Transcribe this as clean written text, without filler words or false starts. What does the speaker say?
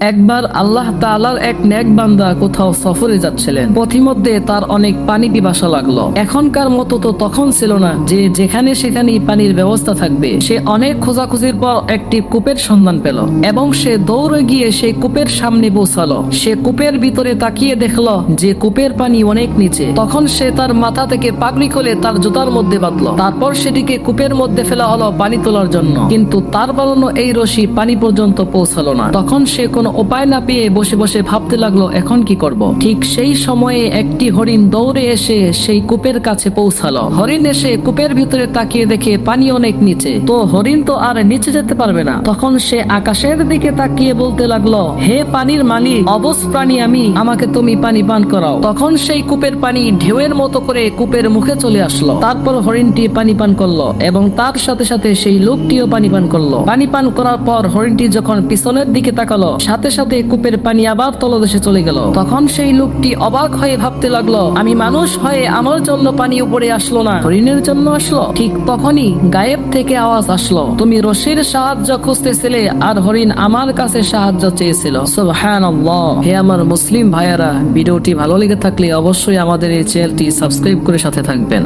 একবার আল্লাহ তাআলার এক নেক বান্দা কোথাও সফরে যাচ্ছিলেন। পথিমধ্যে তার অনেক পানি পিপাসা লাগলো। এখনকার মতো তো তখন ছিল না যে যেখানে সেখানেই পানির ব্যবস্থা থাকবে। সে অনেক খোঁজাখুঁজির পর একটি কূপের সন্ধান পেল এবং সে দৌড়ে গিয়ে সেই কূপের সামনে পৌঁছালো। সে কূপের ভিতরে তাকিয়ে দেখলো যে কূপের পানি অনেক নিচে। তখন সে তার মাথা থেকে পাগড়ি খুলে তার জুতার মধ্যে বাঁধলো। তারপর সেটিকে কূপের মধ্যে ফেলা হলো পানি তোলার জন্য, কিন্তু তার বানানো এই রশি পানি পর্যন্ত পৌঁছালো না। তখন সে কোনো উপায় না পেয়ে বসে বসে ভাবতে লাগলো এখন কি করব। ঠিক সেই সময়ে একটি হরিণ দৌড়ে এসে সেই কূপের কাছে পৌঁছালো। হরিণ এসে কূপের ভিতরে তাকিয়ে দেখে পানি অনেক নিচে। তো হরিণ তো আর নিচে যেতে পারবে না। তখন সে আকাশের দিকে তাকিয়ে বলতে লাগলো, হে পানির মালিক, অবশ প্রাণী আমি, আমাকে তুমি পানি পান করাও। তখন সেই কূপের পানি ঢেউয়ের মতো করে কূপের মুখে চলে আসলো। তারপর হরিণটি পানি পান করলো এবং তার সাথে সাথে সেই লোকটিও পানি পান করলো। পানি পান করার পর হরিণটি যখন পিছনের দিকে তাকালো, সাথে সাথে কূপের পানি আবার তলদেশে চলে গেল। তখন সেই লোকটি অবাক হয়ে ভাবতে লাগলো, আমি মানুষ হয়ে আমার জন্য পানি উপরে আসলো না, হরিণের জন্য আসলো। ঠিক তখনই গায়েব থেকে আওয়াজ আসলো, তুমি রশির সাহায্য খুঁজতেছিলে আর হরিণ আমার কাছে সাহায্য চেয়েছিল। সুবহানাল্লাহ। হে আমার মুসলিম ভাইয়ারা, ভিডিওটি ভালো লেগে থাকলে অবশ্যই আমাদের এই চ্যানেলটি সাবস্ক্রাইব করে সাথে থাকবেন।